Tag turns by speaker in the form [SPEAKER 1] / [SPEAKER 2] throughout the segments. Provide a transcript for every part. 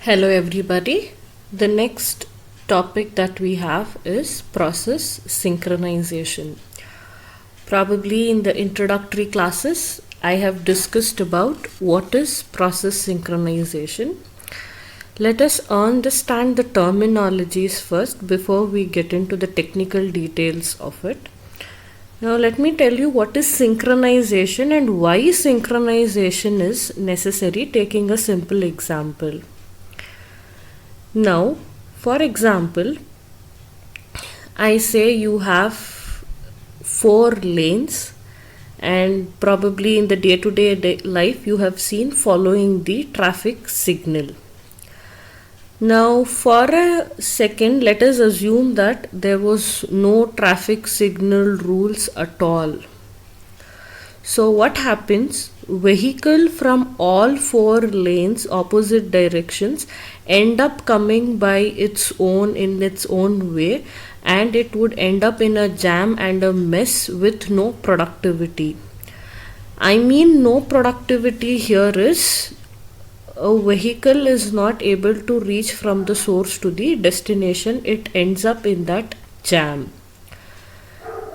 [SPEAKER 1] Hello, everybody. The next topic that we have is process synchronization. Probably in the introductory classes, I have discussed about what is process synchronization. Let us understand the terminologies first before we get into the technical details of it. Now, let me tell you what is synchronization and why synchronization is necessary, taking a simple example. Now, for example, I say you have 4 lanes, and probably in the day-to-day life you have seen following the traffic signal. Now, for a second, let us assume that there was no traffic signal rules at all. So what happens? Vehicle from all 4 lanes opposite directions end up coming by its own way, and it would end up in a jam and a mess with no productivity. I mean, no productivity here is a vehicle is not able to reach from the source to the destination, it ends up in that jam.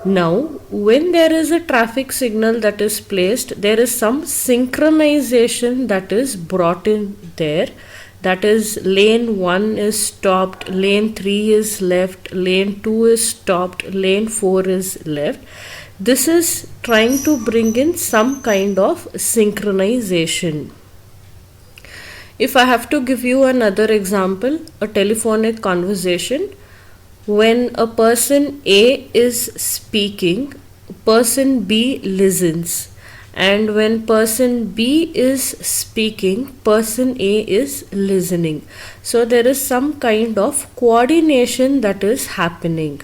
[SPEAKER 1] Now, when there is a traffic signal that is placed, there is some synchronization that is brought in there. That is, lane 1 is stopped, lane 3 is left, lane 2 is stopped, lane 4 is left. This is trying to bring in some kind of synchronization. If I have to give you another example, a telephonic conversation. When a person A is speaking, person B listens, and when person B is speaking, person A is listening. So there is some kind of coordination that is happening.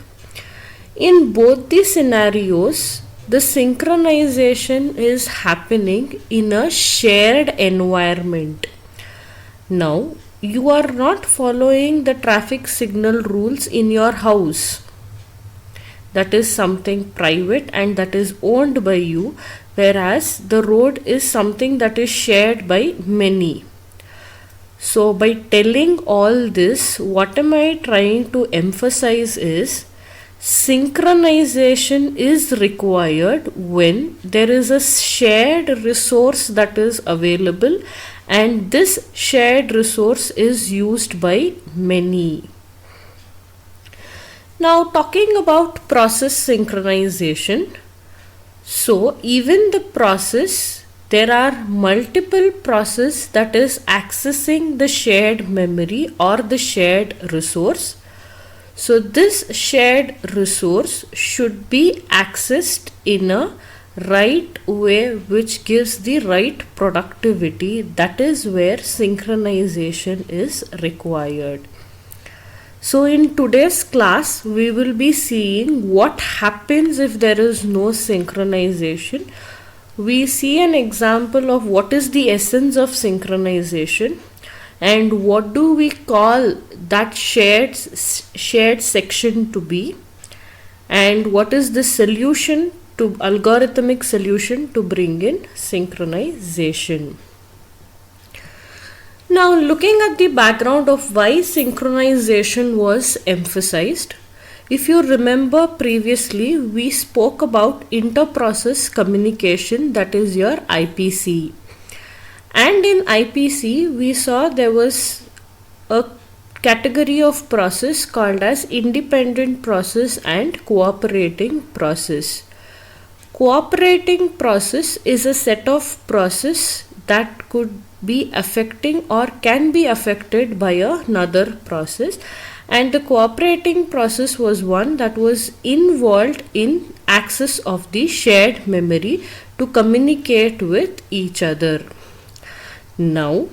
[SPEAKER 1] In both the scenarios, the synchronization is happening in a shared environment. Now, you are not following the traffic signal rules in your house. That is something private and that is owned by you, whereas the road is something that is shared by many. So, by telling all this, what am I trying to emphasize is synchronization is required when there is a shared resource that is available, and this shared resource is used by many. Now, talking about process synchronization, so even the process, there are multiple processes that is accessing the shared memory or the shared resource. So this shared resource should be accessed in a right way which gives the right productivity. That is where synchronization is required. So in today's class we will be seeing what happens if there is no synchronization. We see an example of what is the essence of synchronization and what do we call that shared section to be, and what is the solution to algorithmic solution to bring in synchronization. Now, looking at the background of why synchronization was emphasized, if you remember previously we spoke about inter-process communication, that is your IPC. And in IPC we saw there was a category of process called as independent process and cooperating process. Cooperating process is a set of process that could be affecting or can be affected by another process, and the cooperating process was one that was involved in access of the shared memory to communicate with each other. Now,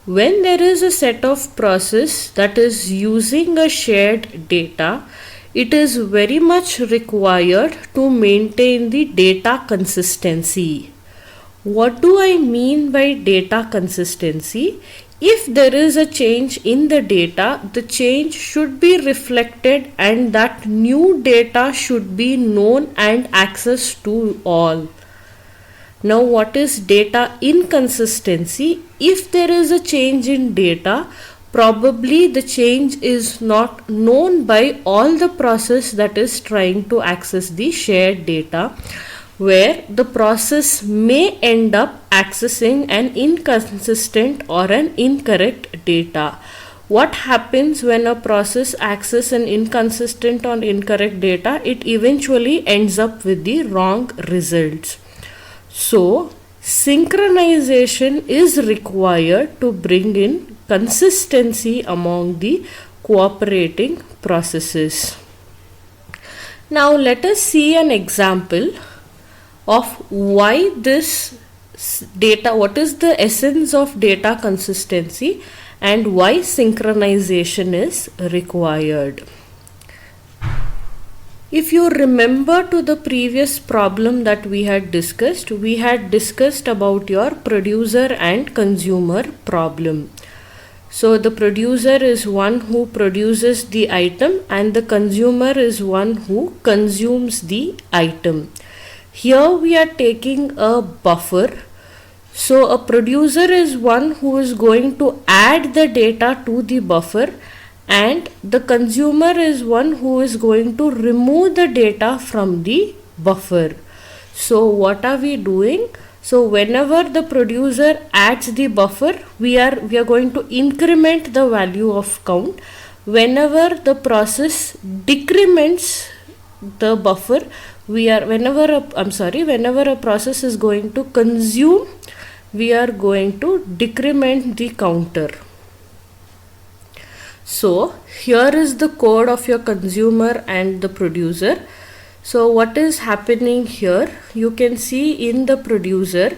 [SPEAKER 1] when there is a set of process that is using a shared data, it is very much required to maintain the data consistency. What do I mean by data consistency? If there is a change in the data, the change should be reflected and that new data should be known and accessed to all. Now, what is data inconsistency? If there is a change in data, probably the change is not known by all the process that is trying to access the shared data, where the process may end up accessing an inconsistent or an incorrect data. What happens when a process accesses an inconsistent or incorrect data? It eventually ends up with the wrong results. So, synchronization is required to bring in consistency among the cooperating processes. Now, let us see an example of why this data, what is the essence of data consistency and why synchronization is required. If you remember to the previous problem that we had discussed about your producer and consumer problem. So the producer is one who produces the item and the consumer is one who consumes the item. Here we are taking a buffer. So a producer is one who is going to add the data to the buffer, and the consumer is one who is going to remove the data from the buffer. So what are we doing? So whenever the producer adds the buffer, we are going to increment the value of count. Whenever the process decrements the buffer, whenever a process is going to consume, we are going to decrement the counter. So here is the code of your consumer and the producer. So what is happening here? You can see in the producer,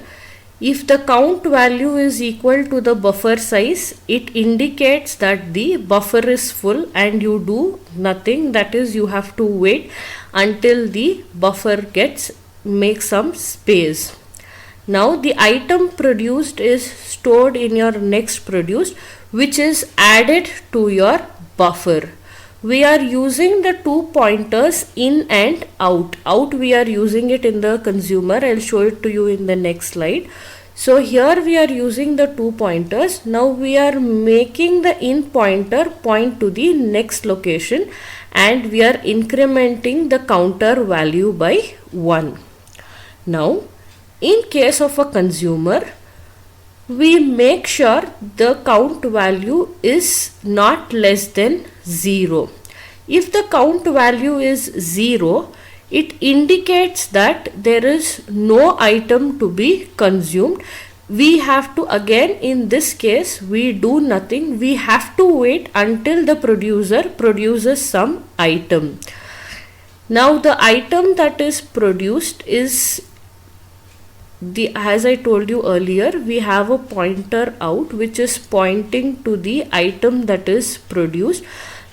[SPEAKER 1] if the count value is equal to the buffer size, it indicates that the buffer is full and you do nothing. That is, you have to wait until the buffer makes some space. Now the item produced is stored in your next produced, which is added to your buffer. We are using the two pointers in and out. Out we are using it in the consumer. I'll show it to you in the next slide. So here we are using the two pointers. Now we are making the in pointer point to the next location and we are incrementing the counter value by 1. Now in case of a consumer, we make sure the count value is not less than 0. If the count value is 0, it indicates that there is no item to be consumed. We have to, again in this case, we do nothing. We have to wait until the producer produces some item. Now the item that is produced is as I told you earlier, we have a pointer out which is pointing to the item that is produced.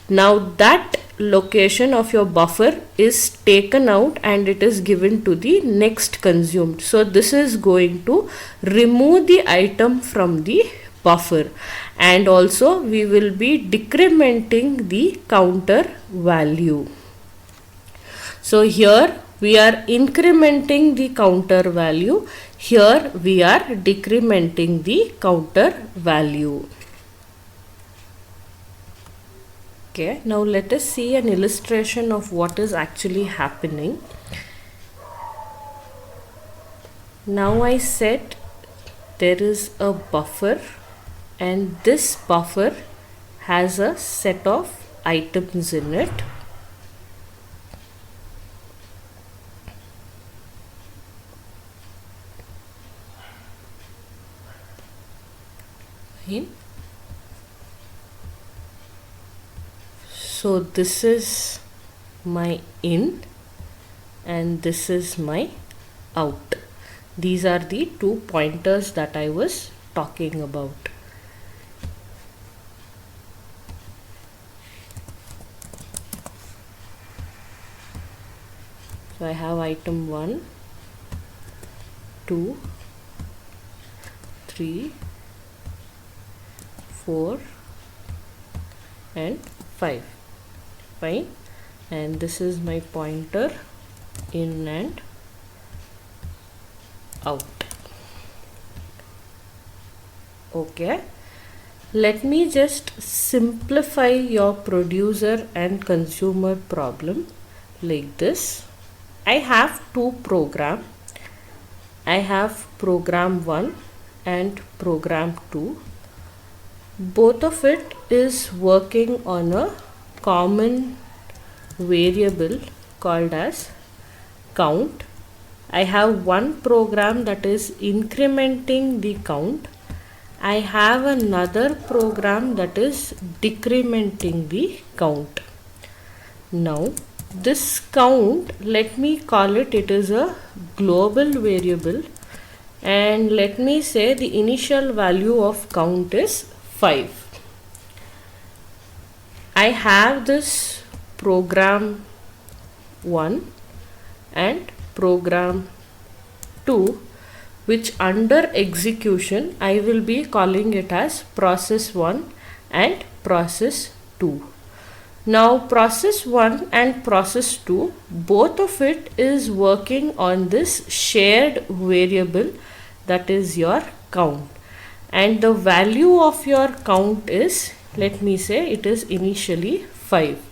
[SPEAKER 1] Now that location of your buffer is taken out and it is given to the next consumed. So this is going to remove the item from the buffer, and also we will be decrementing the counter value. So here we are incrementing the counter value. Here we are decrementing the counter value. Okay, now let us see an illustration of what is actually happening. Now I said there is a buffer and this buffer has a set of items in it. So this is my in and this is my out. These are the two pointers that I was talking about. So I have item 1, 2, 3, 4 and 5. Fine, and this is my pointer in and out. Okay, let me just simplify your producer and consumer problem like this. I have two programs. I have program 1 and program 2. Both of it is working on a common variable called as count. I have one program that is incrementing the count. I have another program that is decrementing the count. Now this count, let me call it, it is a global variable, and let me say the initial value of count is 5. I have this program 1 and program 2, which under execution I will be calling it as process 1 and process 2. Now process 1 and process 2, both of it is working on this shared variable that is your count, and the value of your count is, let me say, it is initially 5.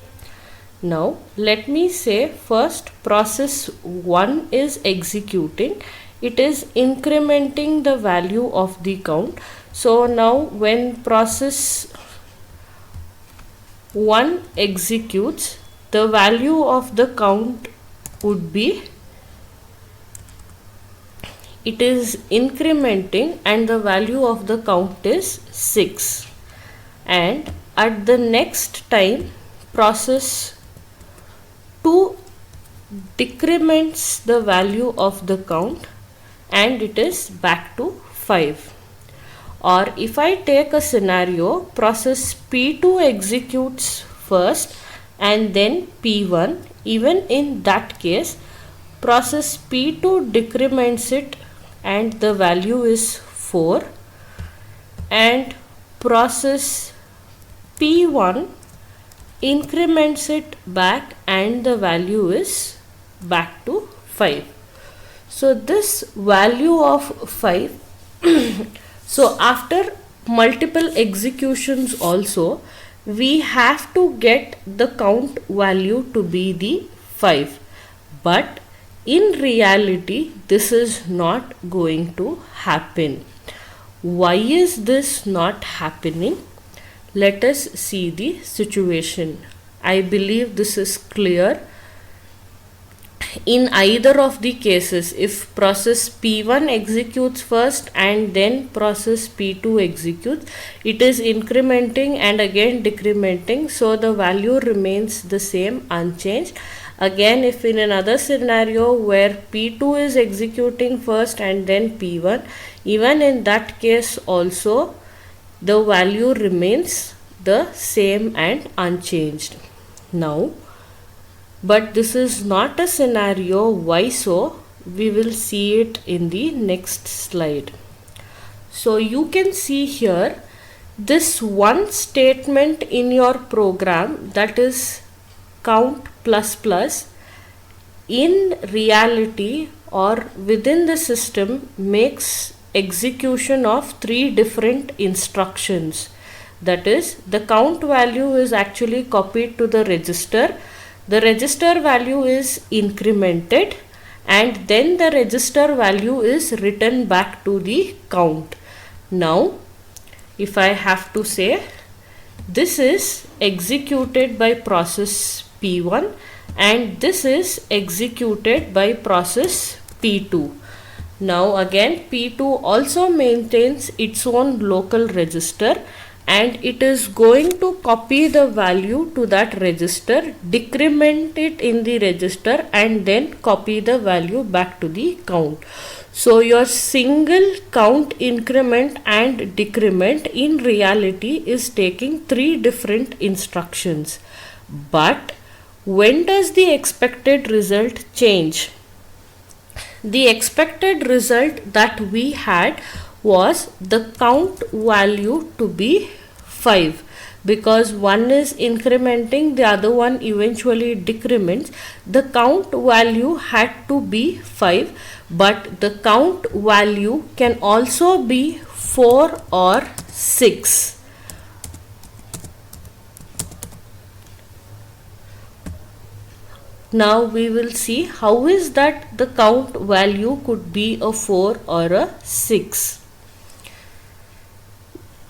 [SPEAKER 1] Now let me say first process 1 is executing, it is incrementing the value of the count. So now when process 1 executes, the value of the count would be, it is incrementing and the value of the count is 6, and at the next time process 2 decrements the value of the count and it is back to 5. Or if I take a scenario, process P2 executes first and then P1, even in that case process P2 decrements it and the value is 4, and process P1 increments it back and the value is back to 5. So this value of 5 so after multiple executions also we have to get the count value to be the 5, but in reality this is not going to happen. Why is this not happening? Let us see the situation. I believe this is clear. In either of the cases, if process P1 executes first and then process P2 executes, it is incrementing and again decrementing, so the value remains the same, unchanged. Again, if in another scenario where P2 is executing first and then P1, even in that case also the value remains the same and unchanged. Now, but this is not a scenario. Why so? We will see it in the next slide. So you can see here this one statement in your program, that is count plus plus, in reality or within the system makes execution of 3 different instructions. That is, the count value is actually copied to the register, the register value is incremented, and then the register value is written back to the count. Now if I have to say, this is executed by process P1 and this is executed by process P2. Now again P2 also maintains its own local register and it is going to copy the value to that register, decrement it in the register and then copy the value back to the count. So your single count increment and decrement in reality is taking 3 different instructions. But when does the expected result change? The expected result that we had was the count value to be 5, because one is incrementing, the other one eventually decrements. The count value had to be 5, but the count value can also be 4 or 6. Now we will see how is that the count value could be a 4 or a 6.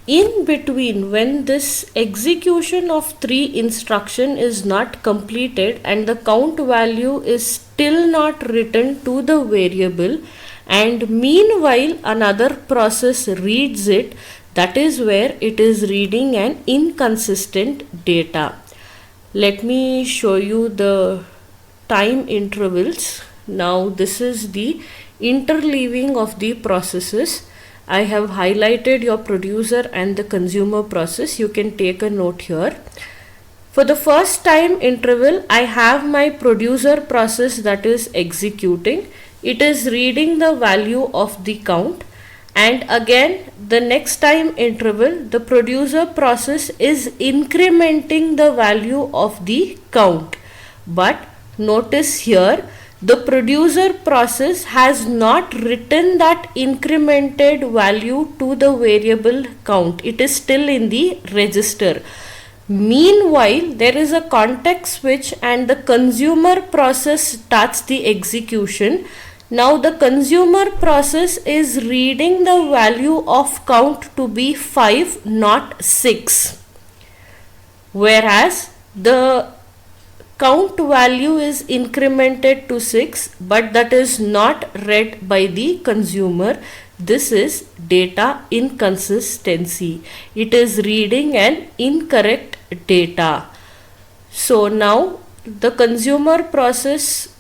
[SPEAKER 1] In between, when this execution of 3 instruction is not completed and the count value is still not written to the variable, and meanwhile another process reads it, that is where it is reading an inconsistent data. Let me show you the time intervals. Now this is the interleaving of the processes. I have highlighted your producer and the consumer process. You can take a note here. For the first time interval, I have my producer process that is executing. It is reading the value of the count, and again the next time interval, the producer process is incrementing the value of the count. But notice here, the producer process has not written that incremented value to the variable count. It is still in the register. Meanwhile, there is a context switch and the consumer process starts the execution. Now the consumer process is reading the value of count to be 5, not 6. Whereas the count value is incremented to 6, but that is not read by the consumer. This is data inconsistency. It is reading an incorrect data. So now the consumer process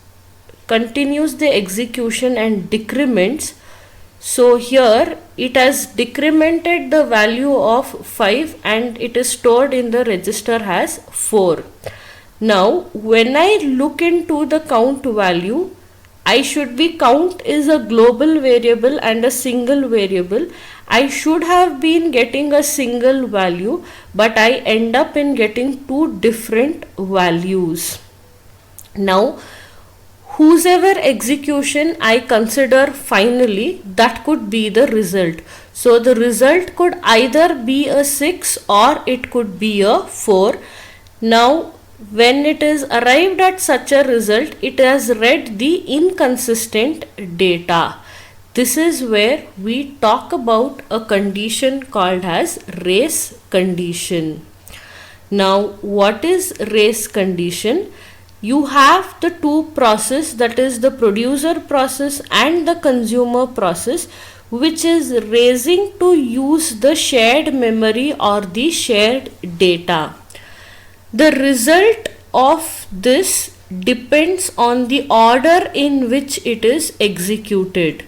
[SPEAKER 1] continues the execution and decrements. So here it has decremented the value of 5 and it is stored in the register as 4. Now when I look into the count value, I should be, count is a global variable and a single variable. I should have been getting a single value, but I end up in getting two different values. Now whosever execution I consider finally, that could be the result. So the result could either be a 6 or it could be a 4. Now when it is arrived at such a result, it has read the inconsistent data. This is where we talk about a condition called as race condition. Now what is race condition? You have the two process, that is the producer process and the consumer process, which is racing to use the shared memory or the shared data. The result of this depends on the order in which it is executed.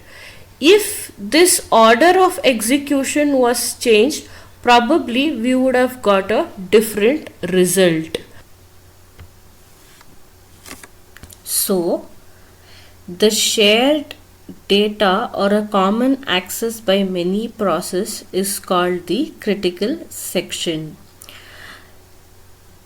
[SPEAKER 1] If this order of execution was changed, probably we would have got a different result. So, the shared data or a common access by many process is called the critical section.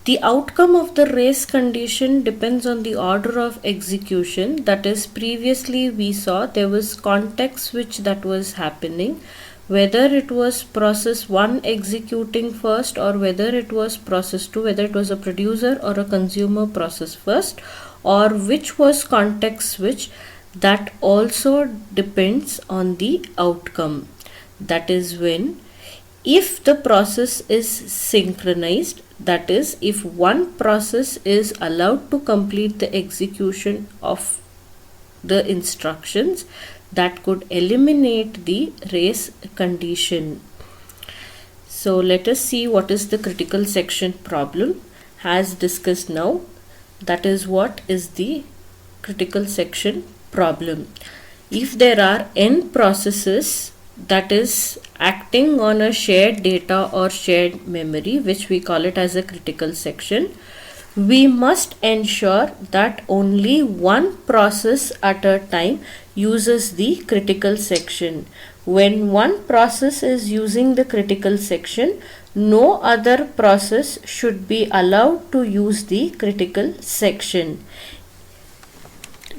[SPEAKER 1] The outcome of the race condition depends on the order of execution. That is, previously we saw there was context switch that was happening, whether it was process 1 executing first or whether it was process 2, whether it was a producer or a consumer process first, or which was context switch, that also depends on the outcome. That is when, if the process is synchronized, that is, if one process is allowed to complete the execution of the instructions, that could eliminate the race condition. So let us see what is the critical section problem as discussed now. That is, what is the critical section problem. If there are n processes that is acting on a shared data or shared memory, which we call it as a critical section, we must ensure that only one process at a time uses the critical section. When one process is using the critical section, no other process should be allowed to use the critical section.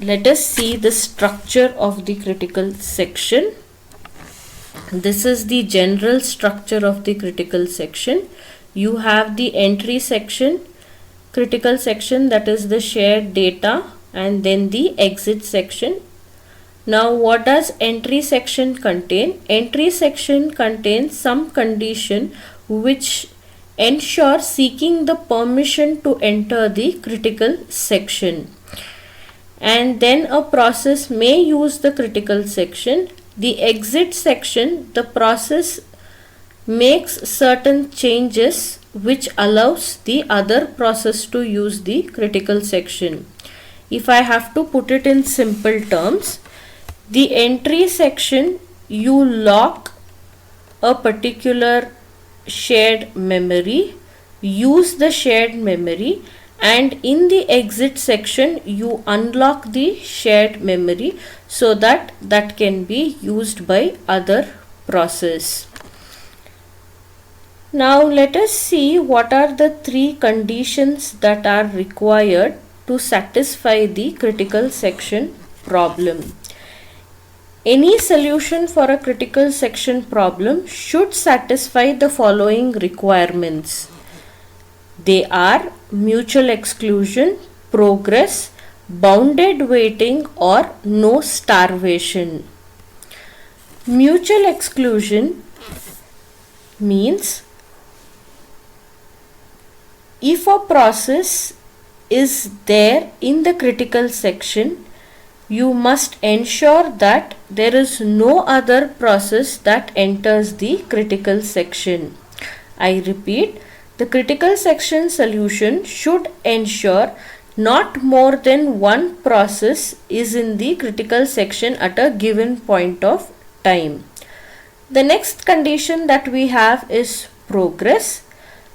[SPEAKER 1] Let us see the structure of the critical section. This is the general structure of the critical section. You have the entry section critical section, that is the shared data, and then the exit section. Now what does entry section contain? Entry section contains some condition which ensure seeking the permission to enter the critical section. And then a process may use the critical section. The exit section, the process makes certain changes which allows the other process to use the critical section. If I have to put it in simple terms, the entry section, you lock a particular shared memory, use the shared memory, and in the exit section you unlock the shared memory so that that can be used by other process. Now let us see what are the three conditions that are required to satisfy the critical section problem. Any solution for a critical section problem should satisfy the following requirements. They are mutual exclusion, progress, bounded waiting, or no starvation. Mutual exclusion means if a process is there in the critical section, you must ensure that there is no other process that enters the critical section. I repeat, the critical section solution should ensure not more than one process is in the critical section at a given point of time. The next condition that we have is progress.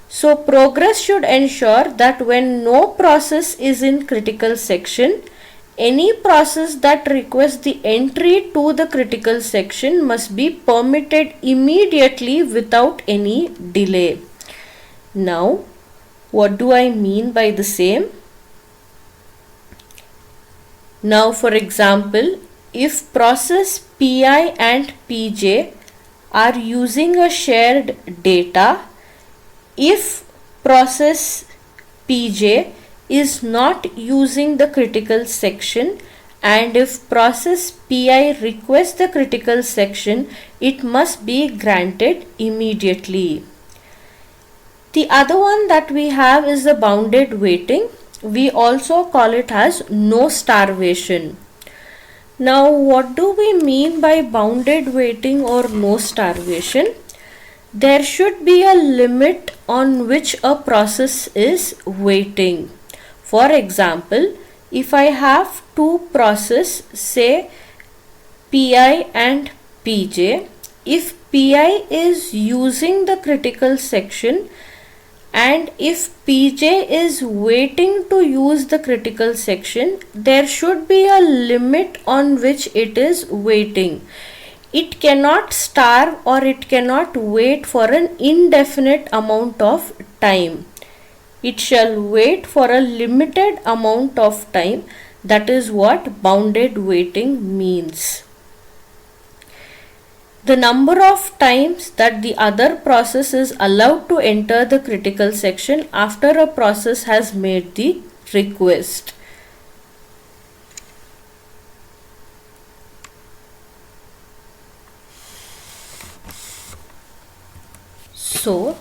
[SPEAKER 1] So progress should ensure that when no process is in critical section, any process that requests the entry to the critical section must be permitted immediately without any delay. Now, what do I mean by the same? Now, for example, if process Pi and Pj are using a shared data, if process Pj is not using the critical section, and if process Pi requests the critical section, it must be granted immediately. The other one that we have is the bounded waiting. We also call it as no starvation. Now what do we mean by bounded waiting or no starvation? There should be a limit on which a process is waiting. For example, if I have two processes, say Pi and Pj, if Pi is using the critical section and if Pj is waiting to use the critical section, there should be a limit on which it is waiting. It cannot starve or it cannot wait for an indefinite amount of time. It shall wait for a limited amount of time. That is what bounded waiting means. The number of times that the other process is allowed to enter the critical section after a process has made the request. So,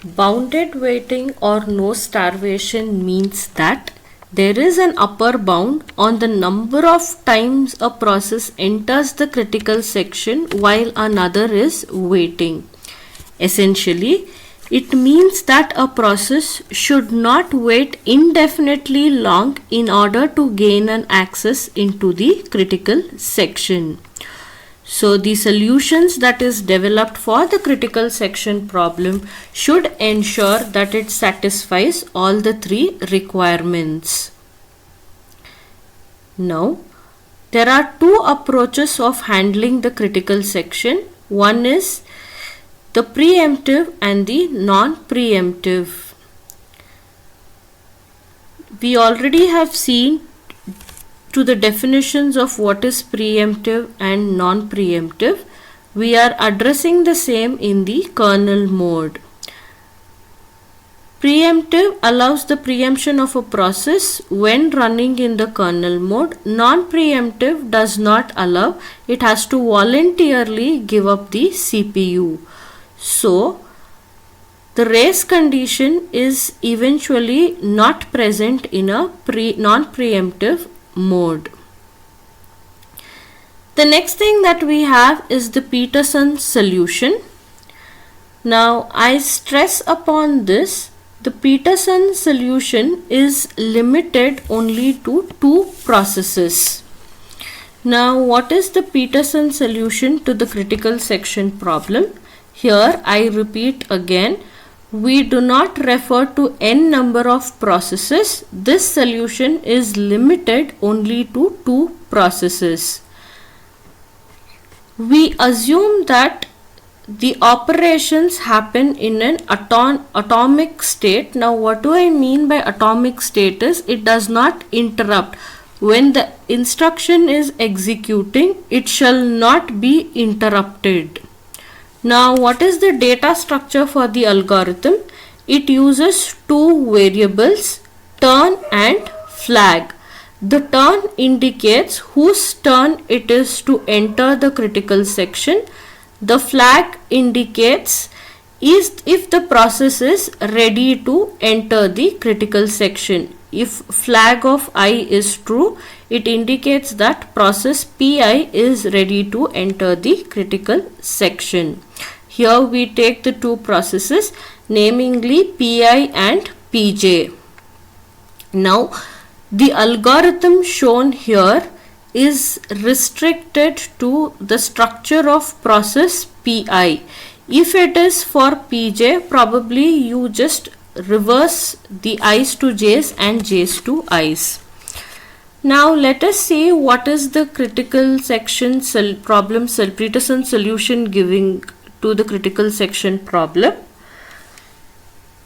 [SPEAKER 1] bounded waiting or no starvation means that there is an upper bound on the number of times a process enters the critical section while another is waiting. Essentially, it means that a process should not wait indefinitely long in order to gain an access into the critical section. So the solutions that is developed for the critical section problem should ensure that it satisfies all the three requirements. Now, there are two approaches of handling the critical section. One is the preemptive and the non-preemptive. We already have seen to the definitions of what is preemptive and non-preemptive. We are addressing the same in the kernel mode. Preemptive allows the preemption of a process when running in the kernel mode. Non-preemptive does not allow. It has to voluntarily give up the CPU. So, the race condition is eventually not present in a non-preemptive mode. The next thing that we have is the Peterson solution. Now, I stress upon this. The Peterson solution is limited only to two processes. Now, what is the Peterson solution to the critical section problem? Here, I repeat again, we do not refer to n number of processes. This solution is limited only to two processes. We assume that the operations happen in an atomic state. Now, what do I mean by atomic state is it does not interrupt. When the instruction is executing, it shall not be interrupted. Now, what is the data structure for the algorithm? It uses two variables, turn and flag. The turn indicates whose turn it is to enter the critical section. The flag indicates if the process is ready to enter the critical section. If flag of I is true, it indicates that process Pi is ready to enter the critical section. Here we take the two processes, namely Pi and Pj. Now, the algorithm shown here is restricted to the structure of process Pi. If it is for Pj, probably you just reverse the i's to j's and j's to i's. Now let us see what is the critical section Peterson solution giving to the critical section problem.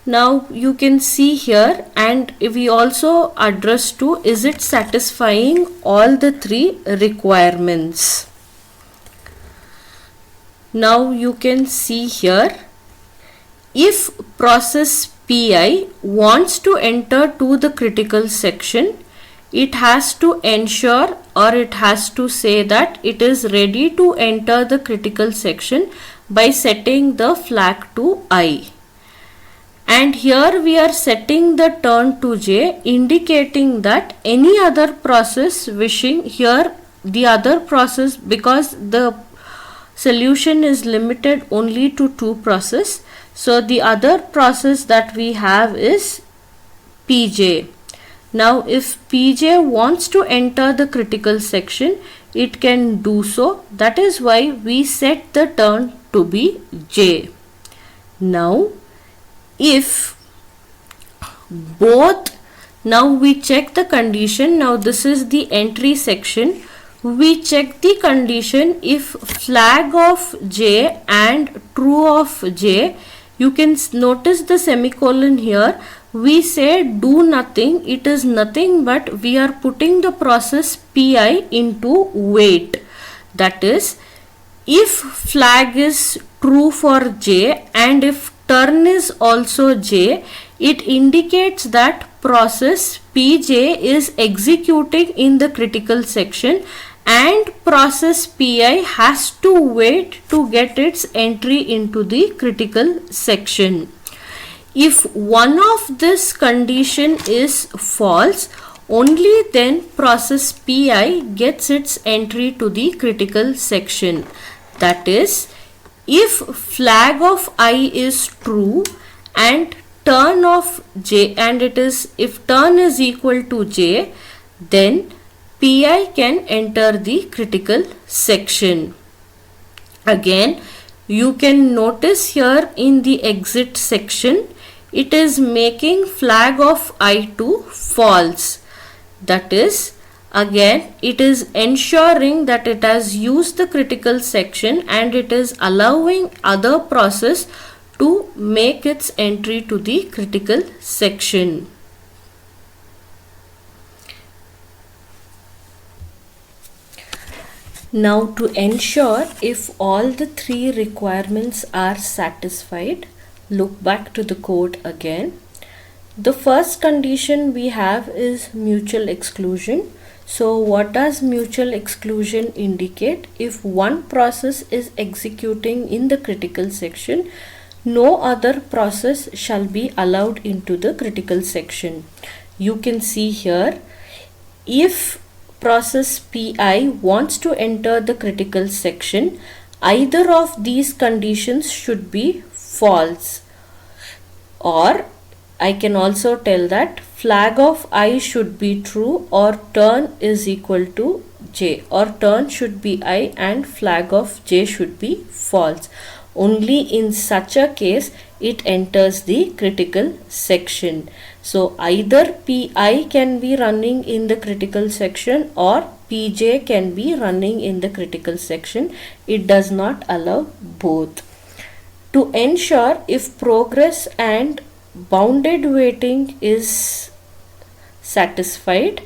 [SPEAKER 1] Now you can see here, and we also address to is it satisfying all the three requirements. Now you can see here, if process Pi wants to enter to the critical section, it has to ensure or it has to say that it is ready to enter the critical section by setting the flag to I. And here we are setting the turn to j, indicating that any other process wishing, here the other process, because the solution is limited only to two processes, so the other process that we have is Pj. Now if Pj wants to enter the critical section, it can do so. That is why we set the turn to be j. Now if both, now we check the condition. Now this is the entry section. We check the condition if flag of j and true of j. You can notice the semicolon here. We say do nothing. It is nothing but we are putting the process Pi into wait. That is, if flag is true for j and if turn is also j, it indicates that process Pj is executing in the critical section and process Pi has to wait to get its entry into the critical section. If one of this condition is false, only then process Pi gets its entry to the critical section. That is, if flag of I is true and turn of j, and it is, if turn is equal to j, then Pi can enter the critical section. Again, you can notice here in the exit section, it is making flag of I to false. That is, again, it is ensuring that it has used the critical section and it is allowing other process to make its entry to the critical section. Now to ensure if all the three requirements are satisfied, look back to the code again. The first condition we have is mutual exclusion. So what does mutual exclusion indicate? If one process is executing in the critical section, no other process shall be allowed into the critical section. You can see here, if process Pi wants to enter the critical section, either of these conditions should be false, or I can also tell that flag of I should be true, or turn is equal to J, or turn should be I and flag of J should be false. Only in such a case it enters the critical section. So either Pi can be running in the critical section or Pj can be running in the critical section. It does not allow both. To ensure if progress and bounded waiting is satisfied,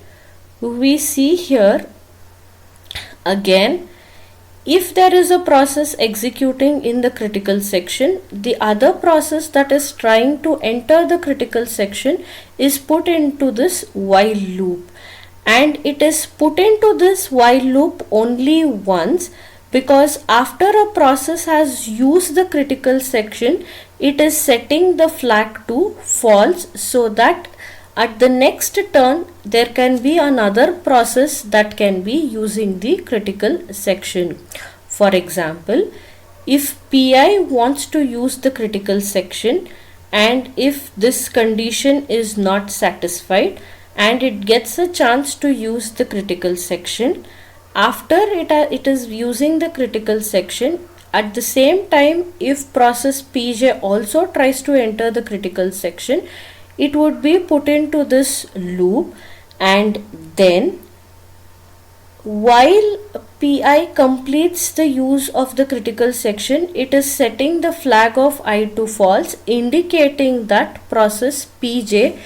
[SPEAKER 1] we see here again, if there is a process executing in the critical section, the other process that is trying to enter the critical section is put into this while loop, and it is put into this while loop only once, because after a process has used the critical section, it is setting the flag to false, so that at the next turn there can be another process that can be using the critical section. For example, if Pi wants to use the critical section, and if this condition is not satisfied and it gets a chance to use the critical section, after it is using the critical section, at the same time if process Pj also tries to enter the critical section, it would be put into this loop, and then while Pi completes the use of the critical section, it is setting the flag of I to false, indicating that process Pj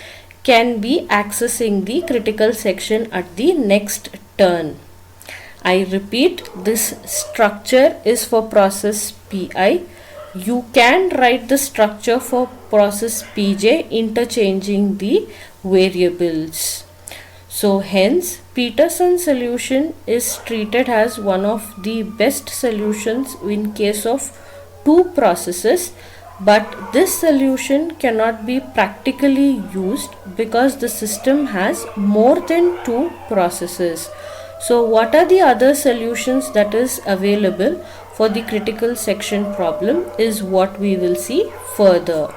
[SPEAKER 1] can be accessing the critical section at the next turn. I repeat, this structure is for process Pi. You can write the structure for process Pj interchanging the variables. So hence Peterson solution is treated as one of the best solutions in case of two processes, but this solution cannot be practically used because the system has more than two processes. So what are the other solutions that is available for the critical section problem is what we will see further.